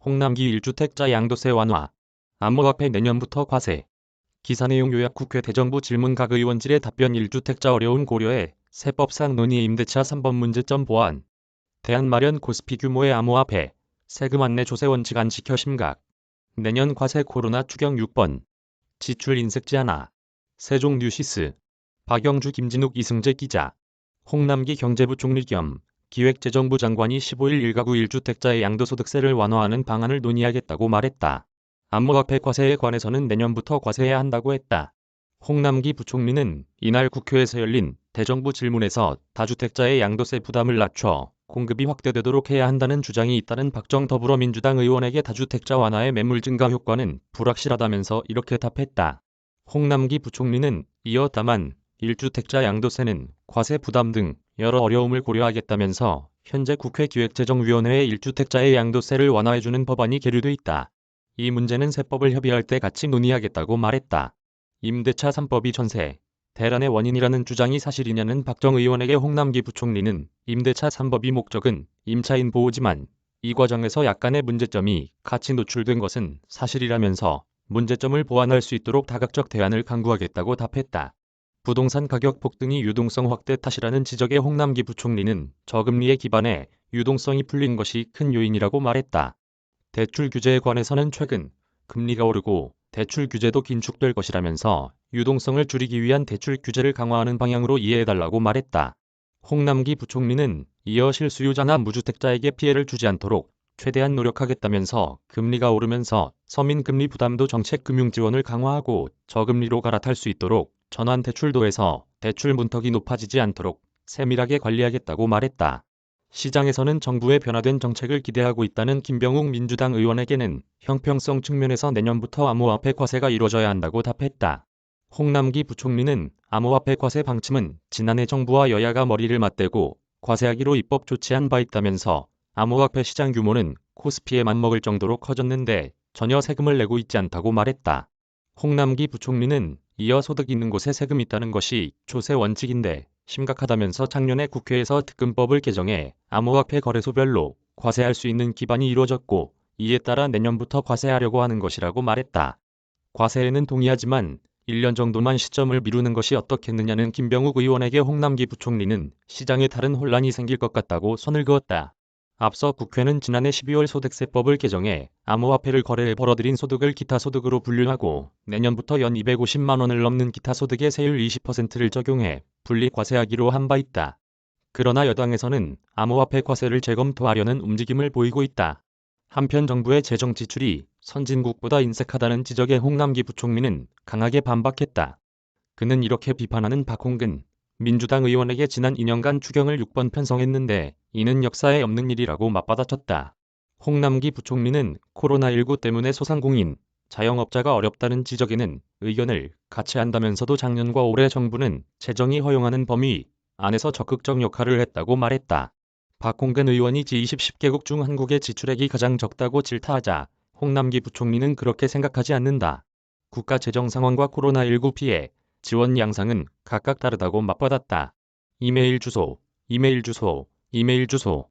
홍남기 1주택자 양도세 완화. 암호화폐 내년부터 과세. 기사 내용 요약. 국회 대정부 질문. 각 의원질의 답변. 1주택자 어려운 고려해 세법상 논의. 임대차 3번 문제점. 보완. 대안 마련. 코스피 규모의 암호화폐 세금 안내 조세 원칙 안 지켜 심각. 내년 과세. 코로나 추경. 6번. 지출 인색 제한화. 세종뉴시스. 박영주, 김진욱, 이승재 기자. 홍남기 경제부총리 겸 기획재정부 장관이 15일 1가구 1주택자의 양도소득세를 완화하는 방안을 논의하겠다고 말했다. 암호화폐 과세에 관해서는 내년부터 과세해야 한다고 했다. 홍남기 부총리는 이날 국회에서 열린 대정부 질문에서 다주택자의 양도세 부담을 낮춰 공급이 확대되도록 해야 한다는 주장이 있다는 박정 더불어민주당 의원에게 다주택자 완화의 매물 증가 효과는 불확실하다면서 이렇게 답했다. 홍남기 부총리는 이어 다만 1주택자 양도세는 과세 부담 등 여러 어려움을 고려하겠다면서 현재 국회 기획재정위원회에 1주택자의 양도세를 완화해주는 법안이 계류돼 있다. 이 문제는 세법을 협의할 때 같이 논의하겠다고 말했다. 임대차 3법이 전세 대란의 원인이라는 주장이 사실이냐는 박정 의원에게 홍남기 부총리는 임대차 3법이 목적은 임차인 보호지만 이 과정에서 약간의 문제점이 같이 노출된 것은 사실이라면서 문제점을 보완할 수 있도록 다각적 대안을 강구하겠다고 답했다. 부동산 가격 폭등이 유동성 확대 탓이라는 지적에 홍남기 부총리는 저금리에 기반해 유동성이 풀린 것이 큰 요인이라고 말했다. 대출 규제에 관해서는 최근 금리가 오르고 대출 규제도 긴축될 것이라면서 유동성을 줄이기 위한 대출 규제를 강화하는 방향으로 이해해달라고 말했다. 홍남기 부총리는 이어 실수요자나 무주택자에게 피해를 주지 않도록 최대한 노력하겠다면서 금리가 오르면서 서민 금리 부담도 정책 금융 지원을 강화하고 저금리로 갈아탈 수 있도록 전환 대출도 해서 대출 문턱이 높아지지 않도록 세밀하게 관리하겠다고 말했다. 시장에서는 정부의 변화된 정책을 기대하고 있다는 김병욱 민주당 의원에게는 형평성 측면에서 내년부터 암호화폐 과세가 이루어져야 한다고 답했다. 홍남기 부총리는 암호화폐 과세 방침은 지난해 정부와 여야가 머리를 맞대고 과세하기로 입법 조치한 바 있다면서 암호화폐 시장 규모는 코스피에 맞먹을 정도로 커졌는데 전혀 세금을 내고 있지 않다고 말했다. 홍남기 부총리는 이어 소득 있는 곳에 세금 있다는 것이 조세 원칙인데 심각하다면서 작년에 국회에서 특금법을 개정해 암호화폐 거래소별로 과세할 수 있는 기반이 이루어졌고 이에 따라 내년부터 과세하려고 하는 것이라고 말했다. 과세에는 동의하지만 1년 정도만 시점을 미루는 것이 어떻겠느냐는 김병욱 의원에게 홍남기 부총리는 시장에 다른 혼란이 생길 것 같다고 선을 그었다. 앞서 국회는 지난해 12월 소득세법을 개정해 암호화폐를 거래해 벌어들인 소득을 기타소득으로 분류하고 내년부터 연 250만 원을 넘는 기타소득에 세율 20%를 적용해 분리 과세하기로 한 바 있다. 그러나 여당에서는 암호화폐 과세를 재검토하려는 움직임을 보이고 있다. 한편 정부의 재정 지출이 선진국보다 인색하다는 지적에 홍남기 부총리는 강하게 반박했다. 그는 이렇게 비판하는 박홍근 민주당 의원에게 지난 2년간 추경을 6번 편성했는데 이는 역사에 없는 일이라고 맞받아쳤다. 홍남기 부총리는 코로나19 때문에 소상공인, 자영업자가 어렵다는 지적에는 의견을 같이 한다면서도 작년과 올해 정부는 재정이 허용하는 범위 안에서 적극적 역할을 했다고 말했다. 박홍근 의원이 G20 10개국 중 한국의 지출액이 가장 적다고 질타하자 홍남기 부총리는 그렇게 생각하지 않는다. 국가 재정 상황과 코로나19 피해, 지원 양상은 각각 다르다고 맞받았다. 이메일 주소, 이메일 주소, 이메일 주소.